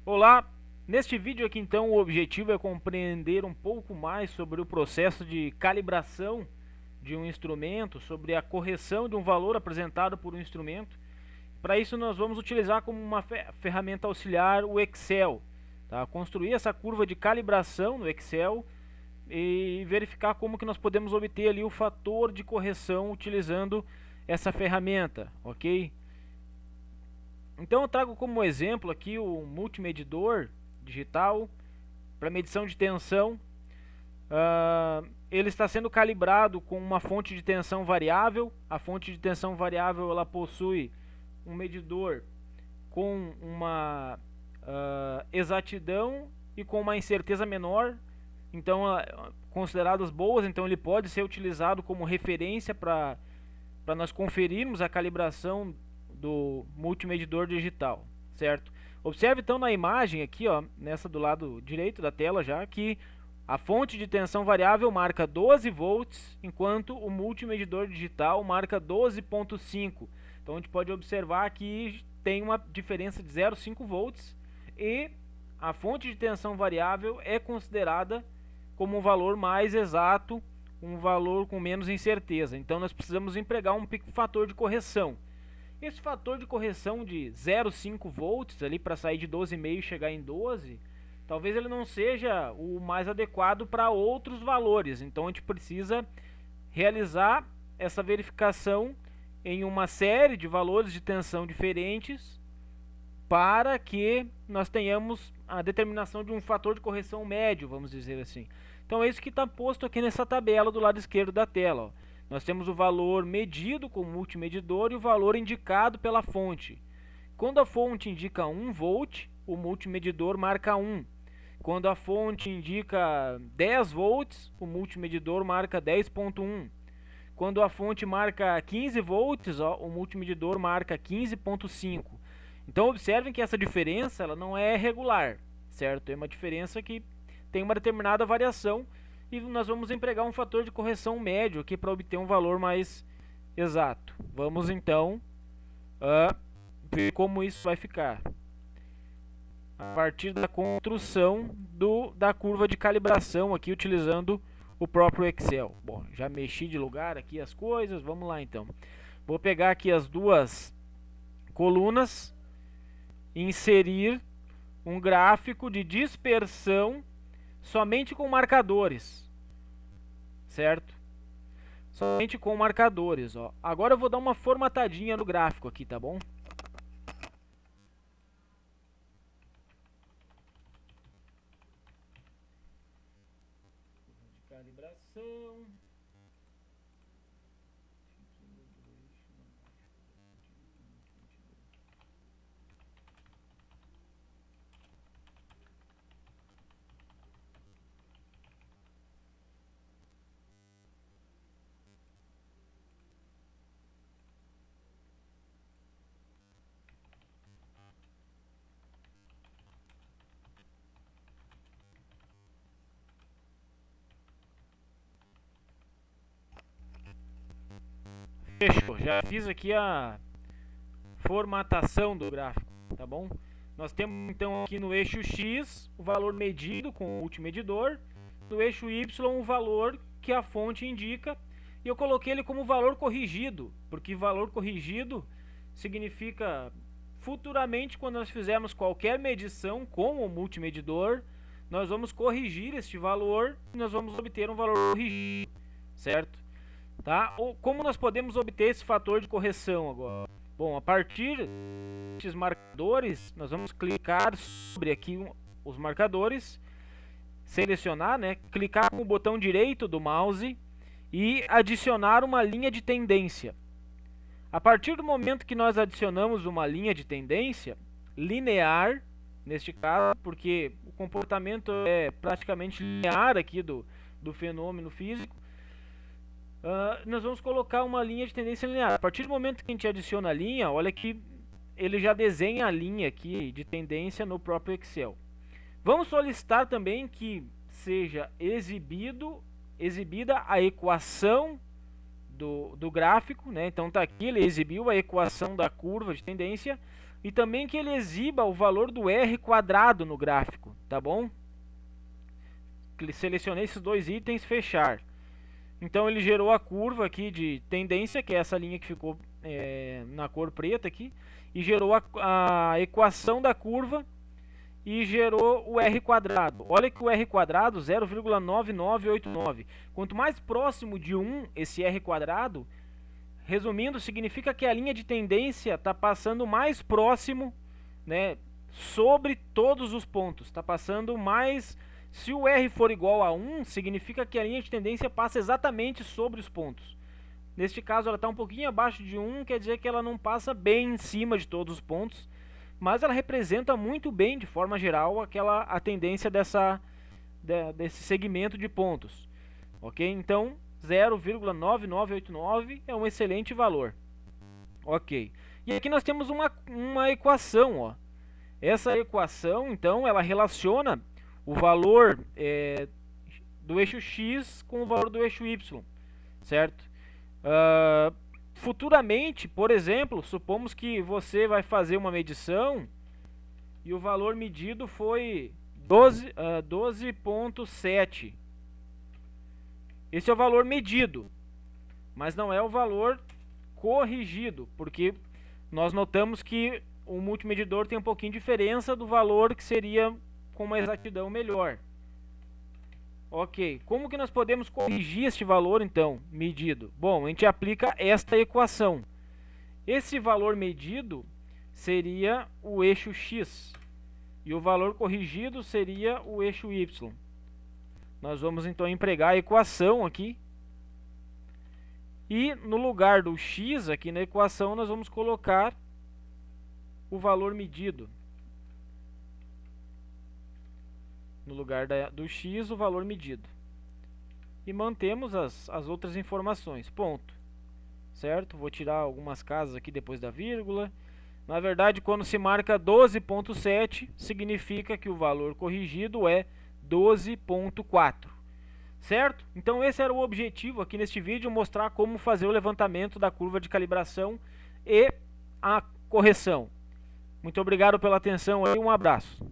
Olá, neste vídeo aqui então o objetivo é compreender um pouco mais sobre o processo de calibração de um instrumento, sobre a correção de um valor apresentado por um instrumento. Para isso nós vamos utilizar como uma ferramenta auxiliar o Excel, tá? Construir essa curva de calibração no Excel e verificar como que nós podemos obter ali o fator de correção utilizando essa ferramenta, ok? Então eu trago como exemplo aqui o multimedidor digital para medição de tensão. Ele está sendo calibrado com uma fonte de tensão variável. A fonte de tensão variável ela possui um medidor com uma exatidão e com uma incerteza menor, então consideradas boas. Então ele pode ser utilizado como referência para nós conferirmos a calibração do multimedidor digital, certo? Observe então na imagem aqui, ó, nessa do lado direito da tela já, que a fonte de tensão variável marca 12 volts, enquanto o multimedidor digital marca 12.5. Então a gente pode observar que tem uma diferença de 0,5 volts e a fonte de tensão variável é considerada como um valor mais exato, um valor com menos incerteza. Então nós precisamos empregar um fator de correção. Esse fator de correção de 0,5 volts ali para sair de 12,5 e chegar em 12, talvez ele não seja o mais adequado para outros valores. Então a gente precisa realizar essa verificação em uma série de valores de tensão diferentes para que nós tenhamos a determinação de um fator de correção médio, vamos dizer assim. Então é isso que está posto aqui nessa tabela do lado esquerdo da tela, ó. Nós temos o valor medido com o multimedidor e o valor indicado pela fonte. Quando a fonte indica 1 volt, o multimedidor marca 1. Quando a fonte indica 10 volts, o multimedidor marca 10.1. Quando a fonte marca 15 volts, ó, o multimedidor marca 15.5. Então observem que essa diferença ela não é regular, certo? É uma diferença que tem uma determinada variação e nós vamos empregar um fator de correção médio aqui para obter um valor mais exato. Vamos então ver como isso vai ficar a partir da construção da curva de calibração aqui utilizando o próprio Excel. Bom, já mexi de lugar aqui as coisas, vamos lá então. Vou pegar aqui as duas colunas e inserir um gráfico de dispersão somente com marcadores, certo? Somente com marcadores, ó. Agora eu vou dar uma formatadinha no gráfico aqui, tá bom? De calibração. Fechou, já fiz aqui a formatação do gráfico, tá bom? Nós temos então aqui no eixo X o valor medido com o multimedidor, no eixo Y o valor que a fonte indica, e eu coloquei ele como valor corrigido, porque valor corrigido significa futuramente quando nós fizermos qualquer medição com o multimedidor, nós vamos corrigir este valor e nós vamos obter um valor corrigido, certo? Tá? Como nós podemos obter esse fator de correção agora? Bom, a partir desses marcadores, nós vamos clicar sobre aqui os marcadores, selecionar, né? Clicar com o botão direito do mouse e adicionar uma linha de tendência. A partir do momento que nós adicionamos uma linha de tendência linear, neste caso, porque o comportamento é praticamente linear aqui do fenômeno físico, nós vamos colocar uma linha de tendência linear. A partir do momento que a gente adiciona a linha, olha que ele já desenha a linha aqui de tendência no próprio Excel. Vamos solicitar também que seja exibida a equação do gráfico, né? Então tá aqui, ele exibiu a equação da curva de tendência e também que ele exiba o valor do R quadrado no gráfico, tá bom? Selecionei esses dois itens, fechar. Então ele gerou a curva aqui de tendência, que é essa linha que ficou na cor preta aqui, e gerou a equação da curva e gerou o R quadrado. Olha que o R quadrado 0,9989. Quanto mais próximo de 1 esse R quadrado, resumindo, significa que a linha de tendência está passando mais próximo, né, sobre todos os pontos. Está passando mais... Se o R for igual a 1, significa que a linha de tendência passa exatamente sobre os pontos. Neste caso, ela está um pouquinho abaixo de 1, quer dizer que ela não passa bem em cima de todos os pontos, mas ela representa muito bem, de forma geral, a tendência desse segmento de pontos. Ok? Então, 0,9989 é um excelente valor. Ok. E aqui nós temos uma equação. Ó. Essa equação, então, ela relaciona o valor do eixo X com o valor do eixo Y, certo? Futuramente, por exemplo, supomos que você vai fazer uma medição e o valor medido foi 12,7. Esse é o valor medido, mas não é o valor corrigido, porque nós notamos que o multimedidor tem um pouquinho de diferença do valor que seria com uma exatidão melhor. Ok, como que nós podemos corrigir este valor então, medido? Bom, a gente aplica esta equação. Esse valor medido seria o eixo X e o valor corrigido seria o eixo Y. Nós vamos então empregar a equação aqui e no lugar do X aqui na equação nós vamos colocar o valor medido. No lugar do X, o valor medido. E mantemos as outras informações. Ponto. Certo? Vou tirar algumas casas aqui depois da vírgula. Na verdade, quando se marca 12,7, significa que o valor corrigido é 12,4. Certo? Então esse era o objetivo aqui neste vídeo, mostrar como fazer o levantamento da curva de calibração e a correção. Muito obrigado pela atenção e um abraço.